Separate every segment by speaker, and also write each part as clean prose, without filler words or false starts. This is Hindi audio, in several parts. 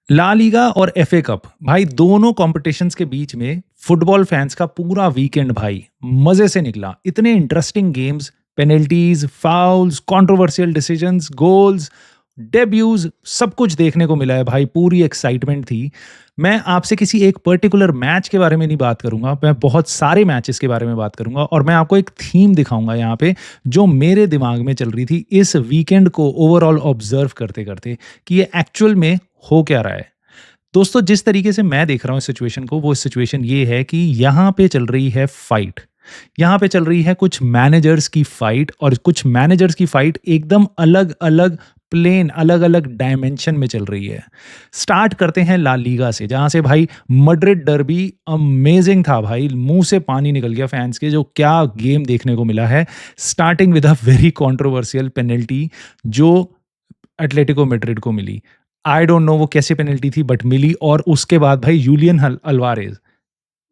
Speaker 1: ला लीगा और एफए कप भाई दोनों कॉम्पिटिशन्स के बीच में फुटबॉल फैंस का पूरा वीकेंड भाई मजे से निकला। इतने interesting games, penalties, fouls, controversial decisions, goals, debuts, सब कुछ देखने को मिला है भाई। पूरी एक्साइटमेंट थी। मैं आपसे किसी एक पर्टिकुलर मैच के बारे में नहीं बात करूंगा, मैं बहुत सारे मैचेस के बारे में बात करूंगा और मैं आपको एक थीम दिखाऊंगा यहाँ पे जो मेरे दिमाग में चल रही थी इस वीकेंड को ओवरऑल ऑब्जर्व करते करते कि ये एक्चुअल में हो क्या रहा है। दोस्तों, जिस तरीके से मैं देख रहा हूँ इस सिचुएशन को, वो सिचुएशन ये है कि यहाँ पे चल रही है फाइट। यहाँ पे चल रही है कुछ मैनेजर्स की फाइट, और कुछ मैनेजर्स की फाइट एकदम अलग अलग प्लेन, अलग अलग डायमेंशन में चल रही है। स्टार्ट करते हैं ला लीगा से, जहाँ से भाई मड्रिड डर्बी अमेजिंग था भाई। मुंह से पानी निकल गया फैंस के, जो क्या गेम देखने को मिला है। Starting with a very controversial penalty जो एटलेटिको मैड्रिड को मिली। आई डोंट नो वो कैसे पेनल्टी थी, बट मिली। और उसके बाद भाई यूलियन अल्वारेज,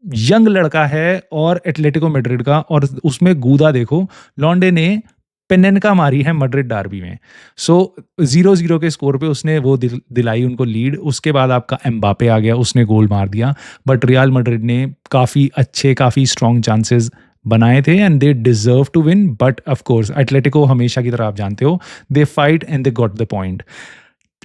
Speaker 1: यंग लड़का है और एटलेटिको मैड्रिड का, और उसमें गूदा देखो। लॉन्डे ने पेनेनका मारी है मैड्रिड डार्बी में। सो 0-0 के स्कोर पे उसने वो दिलाई उनको लीड। उसके बाद आपका एम्बापे आ गया, उसने गोल मार दिया। बट रियल मैड्रिड ने काफ़ी अच्छे, काफ़ी स्ट्रॉन्ग चांसेस बनाए थे and they deserve to win. But of course Atletico हमेशा की तरह, आप जानते हो, they fight and they got the point.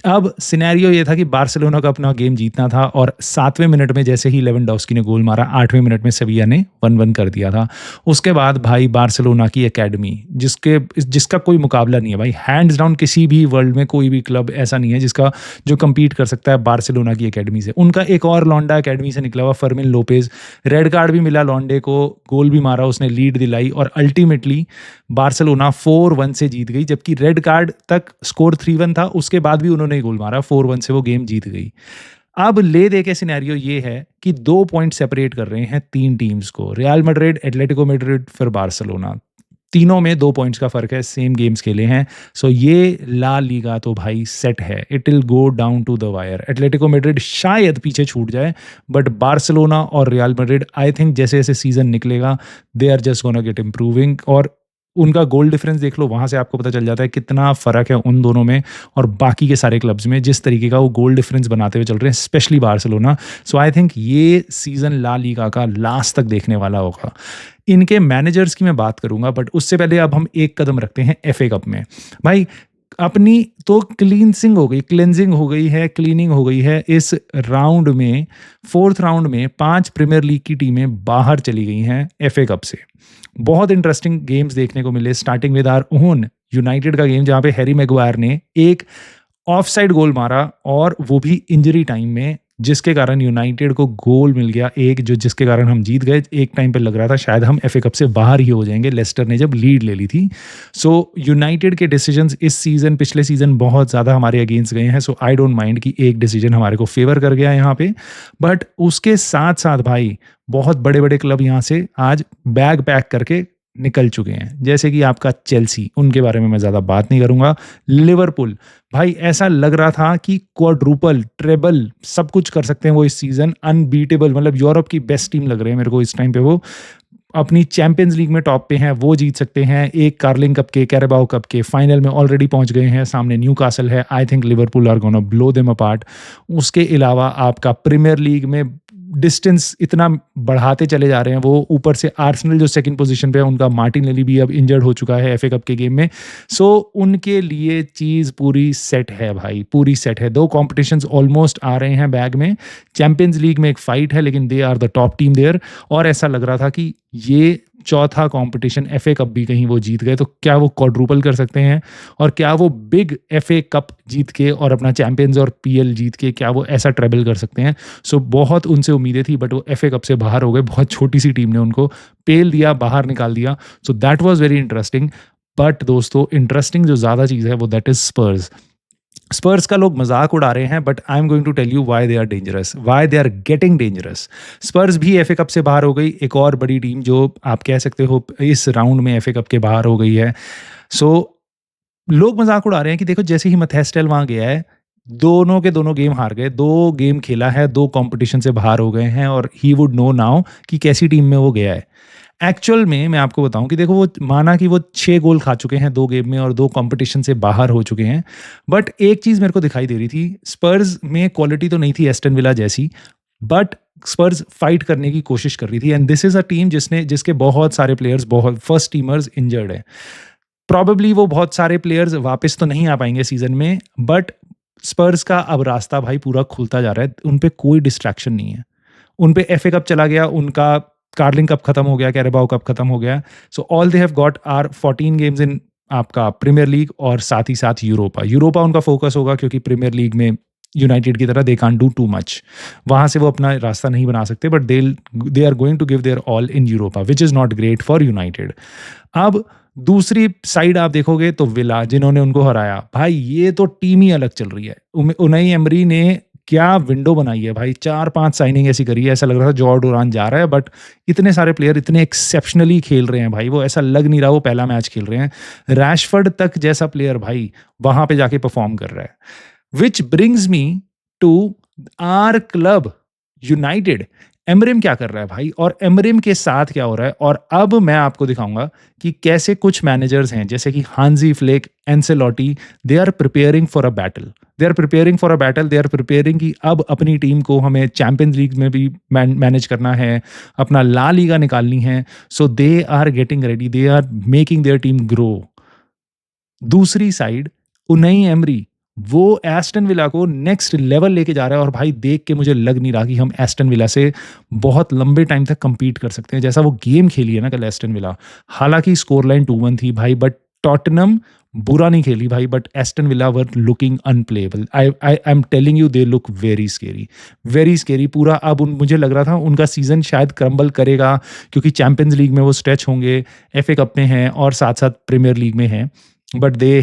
Speaker 1: अब सिनेरियो ये था कि बार्सिलोना को अपना गेम जीतना था, और 7वें मिनट में जैसे ही लेवेंडोव्स्की ने गोल मारा, 8वें मिनट में सेविया ने 1-1 कर दिया था। उसके बाद भाई बार्सिलोना की एकेडमी, जिसका कोई मुकाबला नहीं है भाई, हैंड्स डाउन किसी भी वर्ल्ड में कोई भी क्लब ऐसा नहीं है जिसका जो कम्पीट कर सकता है बार्सिलोना की एकेडमी से। उनका एक और लौंडा एकेडमी से निकला हुआ, फर्मिन लोपेज, रेड कार्ड भी मिला लौंडे को, गोल भी मारा, उसने लीड दिलाई, और अल्टीमेटली बार्सिलोना 4-1 से जीत गई। जबकि रेड कार्ड तक स्कोर 3-1 था, उसके बाद भी उन्होंने गोल मारा, 4-1 से वो गेम जीत गई। अब ले दे के सिनेरियो ये है कि 2 पॉइंट सेपरेट कर रहे हैं 3 टीम्स को, रियल मैड्रिड, एटलेटिको मैड्रिड, फिर बार्सिलोना। तीनों में 2 पॉइंट्स का फर्क है, सेम गेम्स खेले हैं। सो ये ला लीगा तो भाई सेट है, it will go down to the wire. Atletico Madrid शायद पीछे छूट जाए, बट बार्सिलोना और रियल मैड्रिड, आई थिंक जैसे जैसे सीजन निकलेगा, they are just gonna get improving. और उनका गोल डिफरेंस देख लो, वहाँ से आपको पता चल जाता है कितना फ़र्क है उन दोनों में और बाकी के सारे क्लब्स में, जिस तरीके का वो गोल डिफरेंस बनाते हुए चल रहे हैं, specially Barcelona. So I think ये सीज़न ला लीगा का लास्ट तक देखने वाला होगा। इनके मैनेजर्स की मैं बात करूंगा, बट उससे पहले अब हम एक कदम रखते हैं एफए कप में। भाई अपनी तो क्लींसिंग हो गई, क्लेंजिंग हो गई है, क्लीनिंग हो गई है। इस राउंड में, 4th राउंड में 5 प्रीमियर लीग की टीमें बाहर चली गई हैं एफए कप से। बहुत इंटरेस्टिंग गेम्स देखने को मिले, starting with our own United का गेम, जहाँ पे हैरी मैगवायर ने एक ऑफसाइड गोल मारा, और वो भी इंजरी टाइम में, जिसके कारण यूनाइटेड को गोल मिल गया एक, जो जिसके कारण हम जीत गए। एक टाइम पे लग रहा था शायद हम एफए कप से बाहर ही हो जाएंगे, लेस्टर ने जब लीड ले ली थी। सो यूनाइटेड के डिसीजंस इस सीजन, पिछले सीजन बहुत ज़्यादा हमारे अगेंस्ट गए हैं। सो आई डोंट माइंड कि एक डिसीजन हमारे को फेवर कर गया यहाँ पे। बट उसके साथ साथ भाई बहुत बड़े बड़े क्लब यहाँ से आज बैग पैक करके निकल चुके हैं, जैसे कि आपका चेल्सी, उनके बारे में मैं ज़्यादा बात नहीं करूंगा। लिवरपूल, भाई ऐसा लग रहा था कि क्वाड्रुपल, ट्रेबल, सब कुछ कर सकते हैं वो इस सीजन, अनबीटेबल, मतलब यूरोप की बेस्ट टीम लग रहे हैं मेरे को इस टाइम पे। वो अपनी चैंपियंस लीग में टॉप पे हैं, वो जीत सकते हैं। एक कार्लिंग कप के, कैरेबाओ कप के फाइनल में ऑलरेडी पहुंच गए हैं, सामने न्यू कासल है। I think Liverpool are gonna blow them apart. उसके अलावा आपका प्रीमियर लीग में डिस्टेंस इतना बढ़ाते चले जा रहे हैं वो, ऊपर से आर्सेनल जो सेकंड पोजीशन पे है, उनका मार्टिनेली भी अब इंजर्ड हो चुका है एफए कप के गेम में। सो उनके लिए चीज़ पूरी सेट है भाई, पूरी सेट है। 2 कॉम्पिटिशन्स ऑलमोस्ट आ रहे हैं बैग में। चैंपियंस लीग में एक फाइट है, लेकिन they are the top team there, और ऐसा लग रहा था कि ये चौथा कंपटीशन एफए कप भी कहीं वो जीत गए तो क्या वो क्वाड्रुपल कर सकते हैं, और क्या वो बिग एफए कप जीत के और अपना चैंपियंस और पीएल जीत के क्या वो ऐसा ट्रेबल कर सकते हैं। सो बहुत उनसे उम्मीदें थी, बट वो एफए कप से बाहर हो गए। बहुत छोटी सी टीम ने उनको पेल दिया, बाहर निकाल दिया। So that was very interesting. But दोस्तों, इंटरेस्टिंग जो ज़्यादा चीज़ है वो दैट इज स्पर्स। स्पर्स का लोग मजाक उड़ा रहे हैं, but I am going to tell you why they are dangerous, why they are getting dangerous. Spurs भी एफए कप से बाहर हो गई, एक और बड़ी टीम जो आप कह सकते हो इस राउंड में एफए कप के बाहर हो गई है। सो लोग मजाक उड़ा रहे हैं कि देखो, जैसे ही मैथेस्टेल वहां गया है, दोनों के दोनों गेम हार गए, 2 गेम खेला है, 2 कंपटीशन से बाहर हो गए हैं, और ही वुड नो नाउ कि कैसी टीम में वो गया है। एक्चुअल में मैं आपको बताऊँ कि देखो वो माना कि वो 6 गोल खा चुके हैं 2 गेम में और 2 कॉम्पिटिशन से बाहर हो चुके हैं। बट एक चीज़ मेरे को दिखाई दे रही थी, स्पर्स में क्वालिटी तो नहीं थी एस्टन विला जैसी, बट स्पर्स फाइट करने की कोशिश कर रही थी and this is a team जिसके बहुत सारे प्लेयर्स बहुत फर्स्ट टीमर्स इंजर्ड हैं। प्रोबेबली वो बहुत सारे प्लेयर्स वापस तो नहीं आ पाएँगे सीज़न में, बट स्पर्स का अब रास्ता भाई पूरा खुलता जा रहा है। उन पे कोई डिस्ट्रैक्शन नहीं है। उन पे एफए कप चला गया, उनका कार्लिंग कप खत्म हो गया, कैरेबाओ कप खत्म हो गया। So all they have got are 14 games in आपका प्रीमियर लीग और साथ ही साथ यूरोपा। यूरोपा उनका फोकस होगा क्योंकि प्रीमियर लीग में यूनाइटेड की तरह they can't do too much. वहाँ से वो अपना रास्ता नहीं बना सकते, but they are going to give their all in Europa which is not great for United. अब दूसरी साइड आप देखोगे तो विला जिन्होंने उनको हराया, भाई ये तो टीम ही अलग चल रही है। उनई एमरी ने क्या विंडो बनाई है भाई, 4-5 साइनिंग ऐसी करी है, ऐसा लग रहा था जॉर्ज डुरान जा रहा है, बट इतने सारे प्लेयर इतने एक्सेप्शनली खेल रहे हैं भाई, वो ऐसा लग नहीं रहा वो पहला मैच खेल रहे हैं। रैशफोर्ड तक जैसा प्लेयर भाई वहाँ पे जाके परफॉर्म कर रहा है। Which brings me to our club United. Amorim क्या कर रहा है भाई और एमरिम के साथ क्या हो रहा है, और अब मैं आपको दिखाऊंगा कि कैसे कुछ मैनेजर्स हैं जैसे कि Hansi Flick, Ancelotti, they are preparing for a battle. They are preparing for a battle, they are preparing कि अब अपनी टीम को हमें चैंपियंस लीग में भी मैनेज करना है, अपना ला लीगा निकालनी है। So they are getting ready, they are making their team grow. दूसरी साइड उनई एमरी, वो एस्टन विला को नेक्स्ट लेवल लेके जा रहा है, और भाई देख के मुझे लग नहीं रहा कि हम एस्टन विला से बहुत लंबे टाइम तक compete कर सकते हैं जैसा वो गेम खेली है ना कल एस्टन विला। हालांकि स्कोर लाइन 2-1 थी भाई, बट टॉटनम बुरा नहीं खेली भाई, but Aston villa were looking unplayable. I am telling you they look very scary, very scary. पूरा अब मुझे लग रहा था उनका सीजन शायद क्रम्बल करेगा क्योंकि चैंपियंस लीग में वो स्ट्रेच होंगे, एफए कप में हैं और साथ साथ प्रीमियर लीग में हैं, but they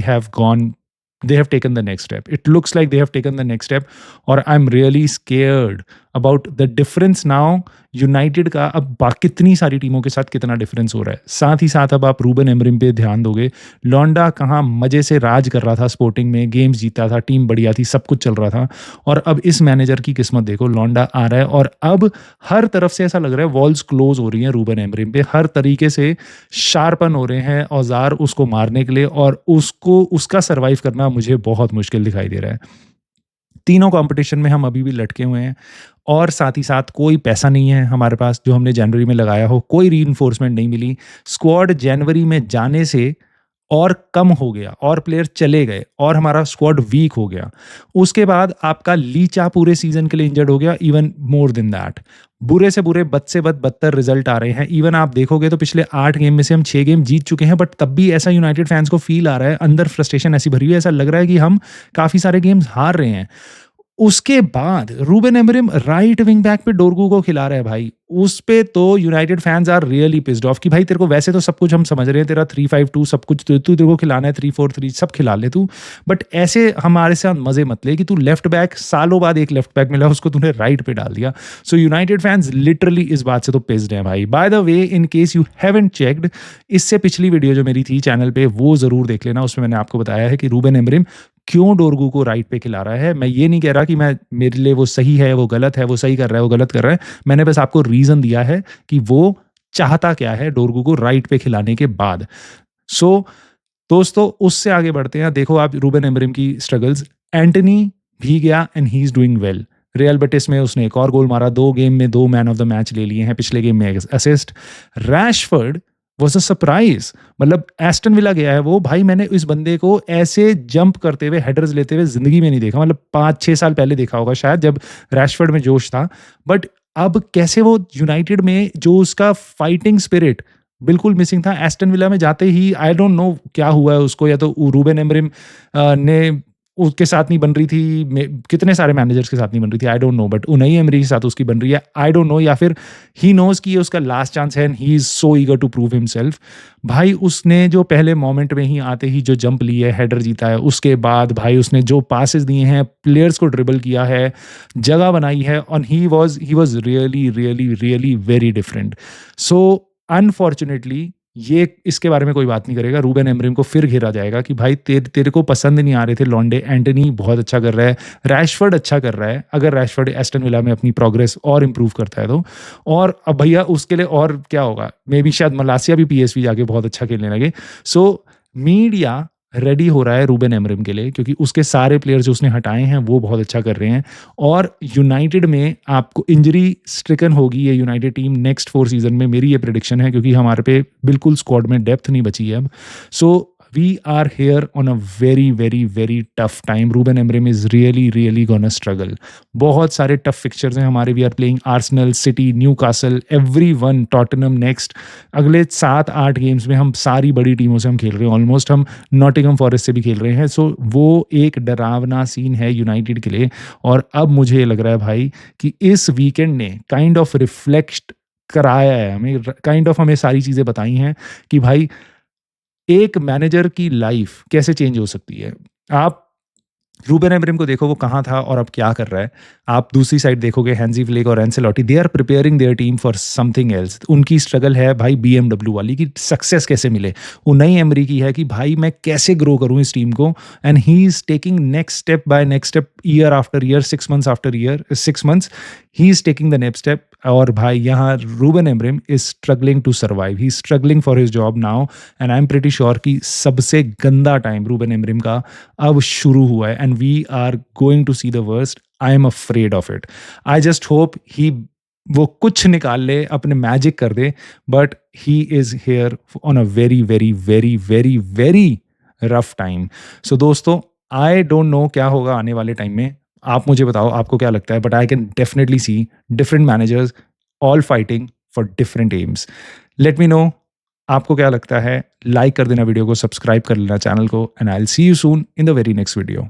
Speaker 1: have taken the next step. It looks like they have taken the next step, और I'm really scared about the difference now। United का अब कितनी सारी टीमों के साथ कितना डिफरेंस हो रहा है। साथ ही साथ अब आप रूबन एमरिम पे ध्यान दोगे, लौंडा कहाँ मजे से राज कर रहा था, स्पोर्टिंग में गेम्स जीता था, टीम बढ़िया थी, सब कुछ चल रहा था, और अब इस मैनेजर की किस्मत देखो, लौंडा आ रहा है और अब हर तरफ से ऐसा लग रहा है वॉल्स क्लोज हो रही हैं रूबन एमरिम पे, हर तरीके से शार्पन हो रहे हैं औजार उसको मारने के लिए, और उसको उसका सर्वाइव करना मुझे बहुत मुश्किल दिखाई दे रहा है। तीनों कंपटीशन में हम अभी भी लटके हुए हैं, और साथ ही साथ कोई पैसा नहीं है हमारे पास जो हमने जनवरी में लगाया हो, कोई रीइंफोर्समेंट नहीं मिली। स्क्वाड जनवरी में जाने से और कम हो गया, और प्लेयर चले गए, और हमारा स्क्वाड वीक हो गया। उसके बाद आपका लीचा पूरे सीजन के लिए इंजर्ड हो गया, इवन मोर देन दैट। बुरे से बुरे, बद से बदतर रिजल्ट आ रहे हैं। इवन आप देखोगे तो पिछले 8 गेम में से हम 6 गेम जीत चुके हैं, बट तब भी ऐसा यूनाइटेड फैंस को फील आ रहा है, अंदर फ्रस्ट्रेशन ऐसी भरी हुई है, ऐसा लग रहा है कि हम काफ़ी सारे गेम्स हार रहे हैं। उसके बाद Ruben Amorim right wing back पे डोरगू को खिला रहा है भाई, उस पे तो United fans are really pissed off कि भाई तेरे को वैसे तो सब कुछ हम समझ रहे हैं, तेरा 3-5-2 सब कुछ तू तेरे को खिलाना है, 3-4-3 सब खिला ले तू, बट ऐसे हमारे साथ मजे मत ले कि तू लेफ्ट बैक, सालों बाद एक लेफ्ट बैक मिला उसको तूने राइट पे डाल दिया। सो यूनाइटेड फैंस लिटरली इस बात से तो पिस्ड हैं भाई। By the way, in case you haven't checked, इससे पिछली वीडियो जो मेरी थी चैनल पे वो जरूर देख लेना, उसमें मैंने आपको बताया है कि रूबेन एमरिम क्यों डोरगू को राइट पे खिला रहा है। मैं ये नहीं कह रहा कि मेरे लिए वो सही है, वो गलत है, वो सही कर रहा है, वो गलत कर रहा है, मैंने बस आपको रीजन दिया है कि वो चाहता क्या है डोरगू को राइट पे खिलाने के बाद। सो दोस्तों, उससे आगे बढ़ते हैं। देखो आप रूबेन एमरिम की स्ट्रगल्स, एंटनी भी गया and he is doing well. Real Betis में उसने एक और गोल मारा, 2 गेम में 2 मैन ऑफ द मैच ले लिए हैं, पिछले गेम में assist. Rashford was a surprise, मतलब एस्टन विला गया है वो भाई, मैंने इस बंदे को ऐसे जंप करते हुए, हेडर्स लेते हुए जिंदगी में नहीं देखा, मतलब 5-6 साल पहले देखा होगा शायद जब रैशफोर्ड में जोश था, बट अब कैसे वो यूनाइटेड में जो उसका फाइटिंग स्पिरिट बिल्कुल मिसिंग था, एस्टन विला में जाते ही आई डोंट नो क्या हुआ है उसको, या तो रूबेन एमरिम ने उसके साथ नहीं बन रही थी, कितने सारे मैनेजर्स के साथ नहीं बन रही थी, I don't know, but Unai Emery के साथ उसकी बन रही है, आई डोंट नो, या फिर ही नोज कि ये उसका लास्ट चांस है and he is so eager to prove himself. भाई उसने जो पहले मोमेंट में ही आते ही जो जंप ली है, हेडर जीता है, उसके बाद भाई उसने जो पासेस दिए हैं, प्लेयर्स को ड्रिबल किया है, जगह बनाई है, और he was really really really very different. So unfortunately ये इसके बारे में कोई बात नहीं करेगा। रूबेन अमोरिम को फिर घेरा जाएगा कि भाई तेरे को पसंद नहीं आ रहे थे लॉन्डे, एंटनी बहुत अच्छा कर रहा है, रैशफोर्ड अच्छा कर रहा है, अगर रैशफोर्ड एस्टन विला में अपनी प्रोग्रेस और इम्प्रूव करता है तो। और अब भैया उसके लिए और क्या होगा, मे बी शायद मलासिया भी पीएसवी जाके बहुत अच्छा खेलने लगे। सो मीडिया रेडी हो रहा है रूबेन अमोरिम के लिए, क्योंकि उसके सारे प्लेयर्स जो उसने हटाए हैं वो बहुत अच्छा कर रहे हैं। और यूनाइटेड में आपको इंजरी स्ट्रिकन होगी ये यूनाइटेड टीम नेक्स्ट 4 सीजन में, मेरी ये प्रेडिक्शन है, क्योंकि हमारे पे बिल्कुल स्क्वाड में डेप्थ नहीं बची है अब। So we are here on a very very very tough time. Ruben Amorim is really really gonna struggle. बहुत सारे टफ फिक्चर्स हैं हमारे। We are playing Arsenal, City, Newcastle, everyone, Tottenham next. अगले 7-8 गेम्स में हम सारी बड़ी टीमों से हम खेल रहे हैं, ऑलमोस्ट हम नॉटिंघम फॉरेस्ट से भी खेल रहे हैं। सो वो एक डरावना सीन है यूनाइटेड के लिए। और अब मुझे लग रहा है भाई कि इस वीकेंड ने काइंड ऑफ रिफ्लेक्ट कराया है हमें, काइंड ऑफ हमें सारी चीज़ें बताई हैं कि भाई एक मैनेजर की लाइफ कैसे चेंज हो सकती है। आप रूबेन अमोरिम को देखो वो कहाँ था और अब क्या कर रहा है। आप दूसरी साइड देखोगे हैंजी फ्लिक और Ancelotti, they are preparing their team for something else. उनकी स्ट्रगल है भाई बीएमडब्ल्यू वाली कि सक्सेस कैसे मिले। वो नई एमरी की है कि भाई मैं कैसे ग्रो करूँ इस टीम को, and he is taking next step by next step, year after year, 6 months after year, 6 months he is taking the next step. और भाई यहाँ Ruben Amorim is struggling to survive, he is struggling for his job now, and I am pretty sure कि सबसे गंदा टाइम रूबेन अमोरिम का अब शुरू हुआ है, and we are going to see the worst. I am afraid of it. I just hope he वो कुछ निकाल ले, अपने मैजिक कर दे, but he is here on a very very very very very rough time. So दोस्तों, आई डोंट नो क्या होगा आने वाले टाइम में। आप मुझे बताओ आपको क्या लगता है, but I can definitely see different managers all fighting for different aims. Let me know आपको क्या लगता है। लाइक कर देना वीडियो को, सब्सक्राइब कर लेना चैनल को, and I will see you soon in the very next video.